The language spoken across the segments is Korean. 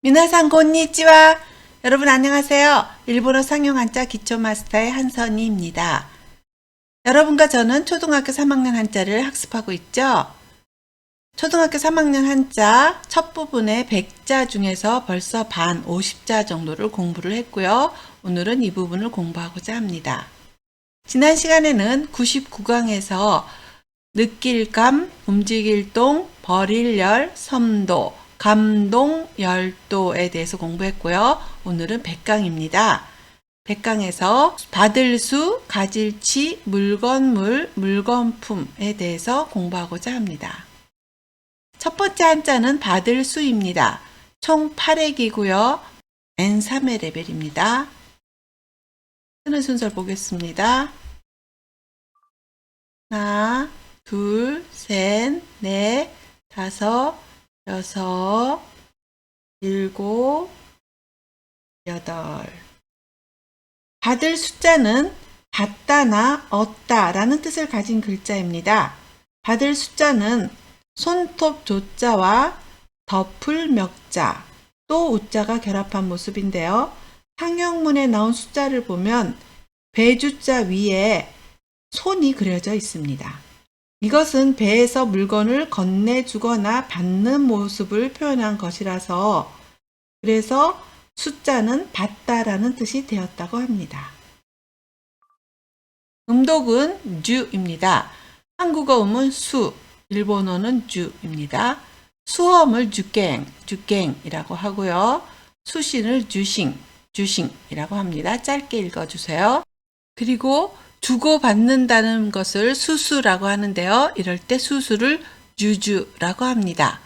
미나상 곤니찌와. 여러분 안녕하세요. 일본어 상용 한자 기초 마스터의 한선희입니다. 여러분과 저는 초등학교 3학년 한자를 학습하고 있죠. 초등학교 3학년 한자 첫 부분의 100자 중에서 벌써 반 50자 정도를 공부를 했고요. 오늘은 이 부분을 공부하고자 합니다. 지난 시간에는 99강에서 느낄감, 움직일동, 버릴열, 섬도, 감동, 열도에 대해서 공부했고요. 오늘은 100강입니다. 100강에서 받을 수, 가질치, 물건물, 물건품에 대해서 공부하고자 합니다. 첫 번째 한자는 받을 수입니다. 총 8획이고요. N3의 레벨입니다. 쓰는 순서를 보겠습니다. 하나, 둘, 셋, 넷, 다섯, 여섯, 일곱, 여덟. 받을 숫자는 받다나 얻다라는 뜻을 가진 글자입니다. 받을 숫자는 손톱 조자와 덮을 멱자, 또 우자가 결합한 모습인데요. 상형문에 나온 숫자를 보면 배주자 위에 손이 그려져 있습니다. 이것은 배에서 물건을 건네주거나 받는 모습을 표현한 것이라서 그래서 숫자는 받다라는 뜻이 되었다고 합니다. 음독은 주입니다. 한국어 음은 수, 일본어는 주입니다. 수험을 주갱이라고 하고요. 수신을 주싱이라고 합니다. 짧게 읽어주세요. 그리고 주고받는다는 것을 수수라고 하는데요. 이럴 때 수수를 주주라고 합니다.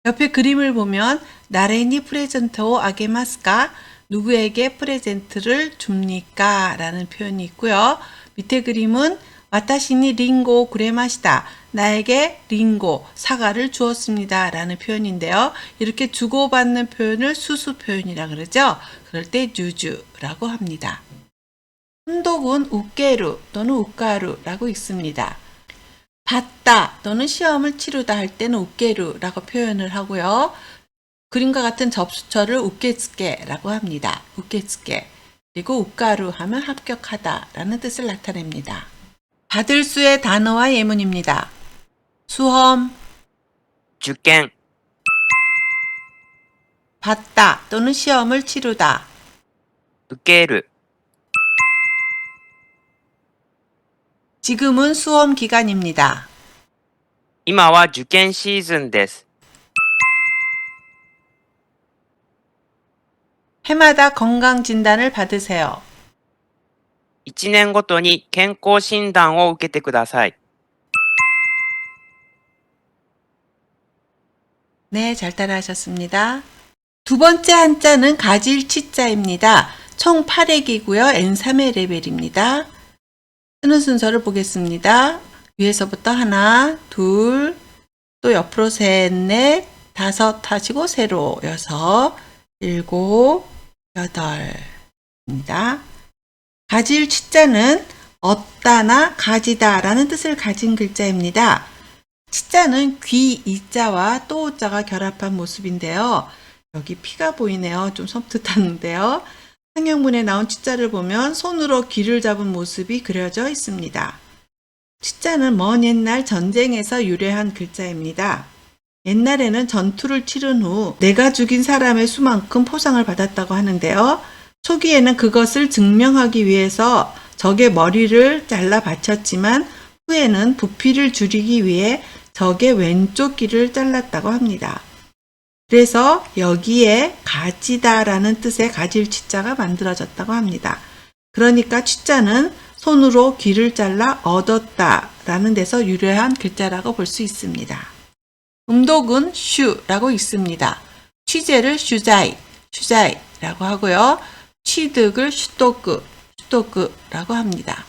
옆에 그림을 보면 나레니 프레젠토 아게마스까? 누구에게 프레젠트를 줍니까? 라는 표현이 있고요. 밑에 그림은 와타시니 링고 구레마시다. 나에게 링고, 사과를 주었습니다. 라는 표현인데요. 이렇게 주고받는 표현을 수수 표현이라 그러죠. 그럴 때 주주라고 합니다. 혼독은 우케루 또는 우까루라고 있습니다. 받다 또는 시험을 치르다 할 때는 우케루라고 표현을 하고요. 그림과 같은 접수처를 우케츠케라고 합니다. 우케츠케. 그리고 우까루 하면 합격하다라는 뜻을 나타냅니다. 받을 수의 단어와 예문입니다. 수험, 受験 받다 또는 시험을 치르다. 受ける 지금은 수험 기간입니다. 今は受験シーズンです。 해마다 건강 진단을 받으세요. 1年ごとに健康診断を受けてください。 네, 잘 따라하셨습니다. 두 번째 한자는 가질 치자입니다. 총 8획이고요. N3의 레벨입니다. 쓰는 순서를 보겠습니다. 위에서부터 하나, 둘, 또 옆으로 셋, 넷, 다섯 하시고 세로 여섯, 일곱, 여덟입니다. 가질 치자는 얻다나 가지다라는 뜻을 가진 글자입니다. 치자는 귀 이자와 또 우자가 결합한 모습인데요. 여기 피가 보이네요. 좀 섬뜩한데요. 상형문에 나온 치자를 보면 손으로 귀를 잡은 모습이 그려져 있습니다. 치자는 먼 옛날 전쟁에서 유래한 글자입니다. 옛날에는 전투를 치른 후 내가 죽인 사람의 수만큼 포상을 받았다고 하는데요. 초기에는 그것을 증명하기 위해서 적의 머리를 잘라 바쳤지만 후에는 부피를 줄이기 위해 적의 왼쪽 귀를 잘랐다고 합니다. 그래서 여기에 가지다라는 뜻의 가질 치자가 만들어졌다고 합니다. 그러니까 치자는 손으로 귀를 잘라 얻었다라는 데서 유래한 글자라고 볼 수 있습니다. 음독은 슈라고 있습니다. 취재를 슈자이라고 하고요. 취득을 슈토크라고 합니다.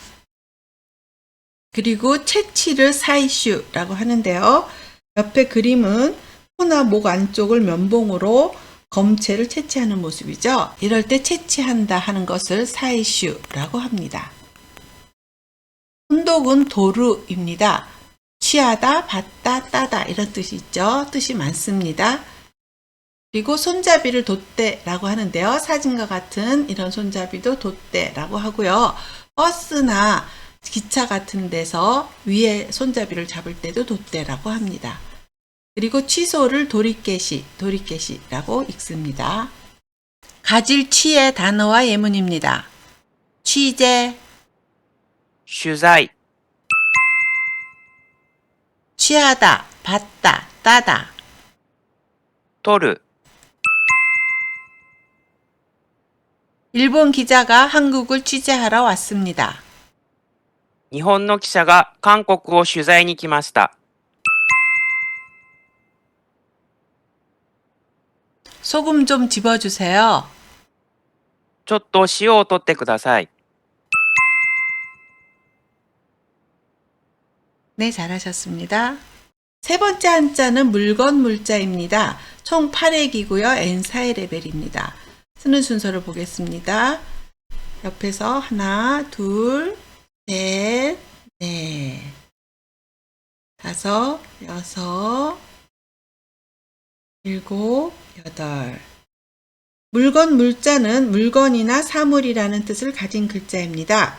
그리고 채취를 사이슈라고 하는데요. 옆에 그림은 코나 목 안쪽을 면봉으로 검체를 채취하는 모습이죠. 이럴 때 채취한다 하는 것을 사이슈라고 합니다. 혼독은 도르입니다. 취하다, 받다, 따다 이런 뜻이 있죠. 뜻이 많습니다. 그리고 손잡이를 돛대라고 하는데요. 사진과 같은 이런 손잡이도 돛대라고 하고요. 버스나 기차 같은 데서 위에 손잡이를 잡을 때도 돛대라고 합니다. 그리고 취소를 도리깨시라고 읽습니다. 가질 취의 단어와 예문입니다. 취재, 取材、 취하다, 받다, 따다. 取る、 일본 기자가 한국을 취재하러 왔습니다. 日本の記者が韓国を取材に来ました。 소금 좀 집어주세요. ちょっと塩を取ってください。 네, 잘하셨습니다. 세 번째 한자는 물건 물자입니다. 총 8획이고요. N4의 레벨입니다. 쓰는 순서를 보겠습니다. 옆에서 하나, 둘, 셋, 넷, 다섯, 여섯, 일곱, 여덟. 물건 물자는 물건이나 사물이라는 뜻을 가진 글자입니다.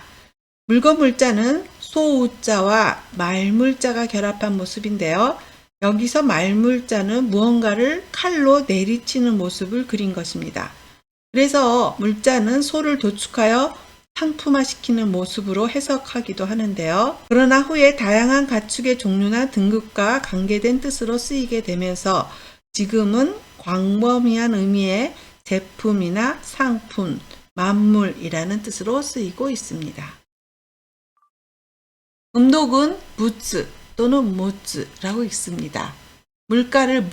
물건 물자는 소우자와 말물자가 결합한 모습인데요. 여기서 말물자는 무언가를 칼로 내리치는 모습을 그린 것입니다. 그래서 물자는 소를 도축하여 상품화시키는 모습으로 해석하기도 하는데요. 그러나 후에 다양한 가축의 종류나 등급과 관계된 뜻으로 쓰이게 되면서 지금은 광범위한 의미의 제품이나 상품, 만물이라는 뜻으로 쓰이고 있습니다. 음독은 무츠 또는 모츠라고 읽습니다. 물가를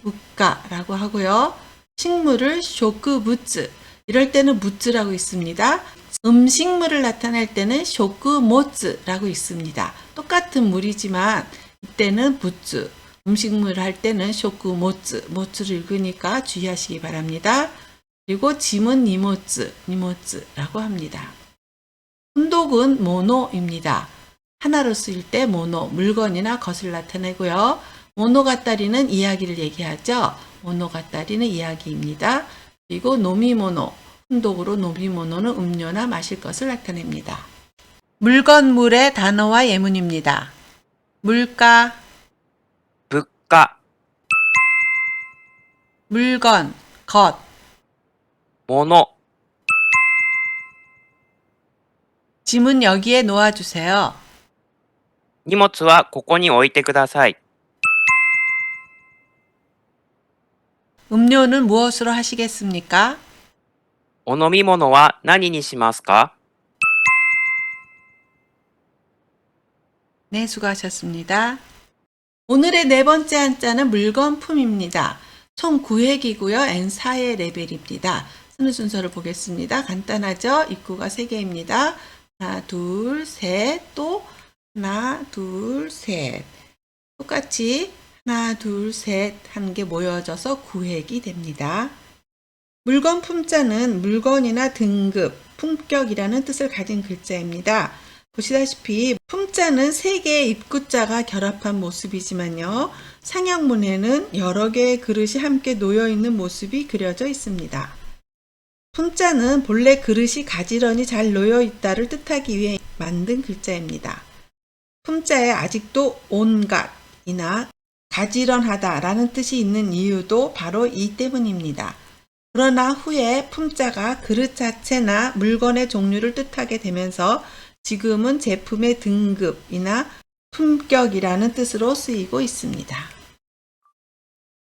묵가라고 하고요. 식물을 쇼크무츠, 이럴 때는 무츠라고 읽습니다. 음식물을 나타낼 때는 쇼크모츠라고 읽습니다. 똑같은 물이지만 이때는 부츠, 음식물 할 때는 모츠를 읽으니까 주의하시기 바랍니다. 그리고 짐은 니모츠라고 합니다. 혼독은 모노입니다. 하나로 쓰일 때 모노, 물건이나 것을 나타내고요. 모노가따리는 이야기를 얘기하죠. 모노가따리는 이야기입니다. 그리고 노미모노, 혼독으로 노미모노는 음료나 마실 것을 나타냅니다. 물건물의 단어와 예문입니다. 물가, 物価、 물건, 것, 物、 짐은 여기에 놓아주세요. 荷物はここに置いてください。 음료는 무엇으로 하시겠습니까? お飲み物は何にしますか？ 네, 수고하셨습니다. 오늘의 네 번째 한자는 물건품입니다. 총 9획이고요. N4의 레벨입니다. 쓰는 순서를 보겠습니다. 간단하죠? 입구가 3개입니다. 하나, 둘, 셋, 또 하나, 둘, 셋. 똑같이 하나, 둘, 셋 하는 게 모여져서 9획이 됩니다. 물건 품자는 물건이나 등급, 품격이라는 뜻을 가진 글자입니다. 보시다시피 품자는 3개의 입구자가 결합한 모습이지만요. 상형문에는 여러 개의 그릇이 함께 놓여있는 모습이 그려져 있습니다. 품자는 본래 그릇이 가지런히 잘 놓여있다를 뜻하기 위해 만든 글자입니다. 품자에 아직도 온갖이나 가지런하다라는 뜻이 있는 이유도 바로 이 때문입니다. 그러나 후에 품자가 그릇 자체나 물건의 종류를 뜻하게 되면서 지금은 제품의 등급이나 품격이라는 뜻으로 쓰이고 있습니다.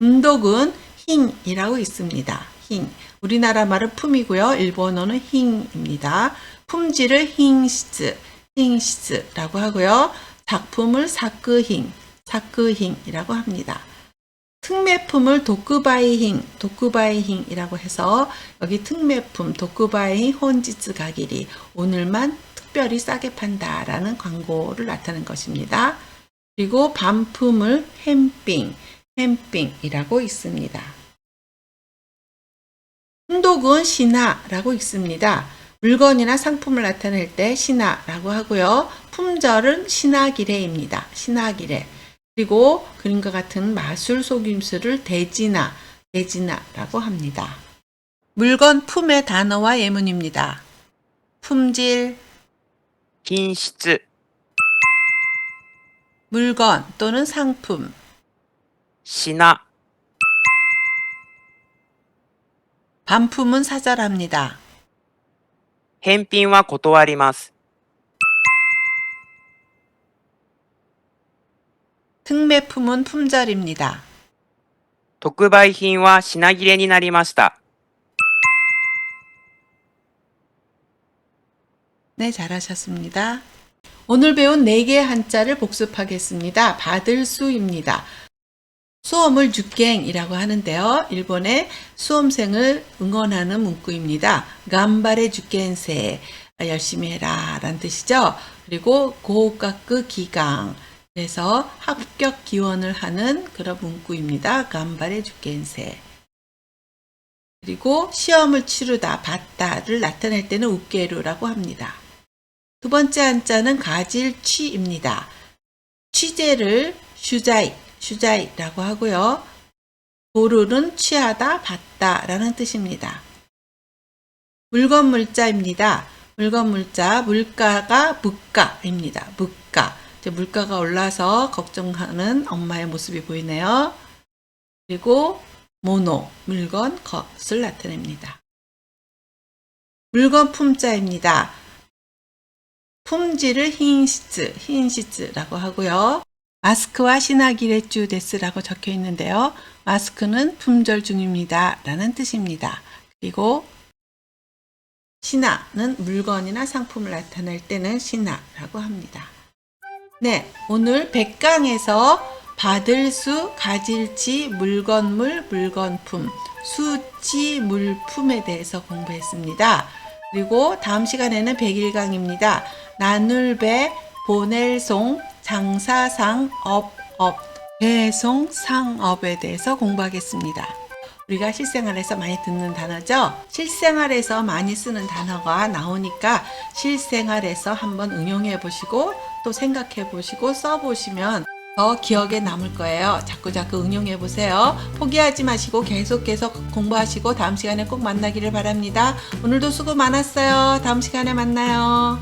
음독은 힝이라고 있습니다. 힝. 우리나라 말은 품이고요. 일본어는 힝입니다. 품질을 힝시즈라고 하고요. 작품을 사크힝이라고 합니다. 특매품을 도쿠바이힝이라고 해서 여기 특매품 도쿠바이힝 혼지츠 가기리, 오늘만 특별히 싸게 판다라는 광고를 나타낸 것입니다. 그리고 반품을 햄빙이라고 있습니다. 혼독은 신하라고 읽습니다. 물건이나 상품을 나타낼 때 신하라고 하고요. 품절은 신하기래입니다. 신하기래. 그리고 그림과 같은 마술 속임수를 대진화, 대지나라고 합니다. 물건 품의 단어와 예문입니다. 품질, 品質、 물건 또는 상품, 品、 반품은 사절합니다. 返品は断ります。 특매품은 품절입니다. 特売品は品切れになりました。 네, 잘하셨습니다. 오늘 배운 4개의 한자를 복습하겠습니다. 받을 수입니다. 수험을 주갱이라고 하는데요. 일본의 수험생을 응원하는 문구입니다. 간바레 주겐세, 열심히 해라 라는 뜻이죠. 그리고 고가크 기강, 그래서 합격 기원을 하는 그런 문구입니다. 간바레 주겐세. 그리고 시험을 치르다, 봤다를 나타낼 때는 우게루라고 합니다. 두 번째 한자는 가질취입니다. 취재를 슈자이라고 하고요. 도르는 취하다, 봤다 라는 뜻입니다. 물건 물자입니다. 물건 물자, 물가가 물가입니다. 물가. 물가가 올라서 걱정하는 엄마의 모습이 보이네요. 그리고 모노, 물건, 것을 나타냅니다. 물건 품자입니다. 품질을 히인시츠라고 하고요. 마스크와 시나기레쭈 데스라고 적혀 있는데요. 마스크는 품절 중입니다 라는 뜻입니다. 그리고 시나는 물건이나 상품을 나타낼 때는 시나라고 합니다. 네, 오늘 100강에서 받을 수, 가질치, 물건물, 물건품, 수치, 물품에 대해서 공부했습니다. 그리고 다음 시간에는 101강입니다. 나눌배, 보낼송, 장사상, 업, 배송, 상업에 대해서 공부하겠습니다. 우리가 실생활에서 많이 듣는 단어죠? 실생활에서 많이 쓰는 단어가 나오니까 실생활에서 한번 응용해 보시고 또 생각해 보시고 써보시면 더 기억에 남을 거예요. 자꾸 응용해 보세요. 포기하지 마시고 계속 공부하시고 다음 시간에 꼭 만나기를 바랍니다. 오늘도 수고 많았어요. 다음 시간에 만나요.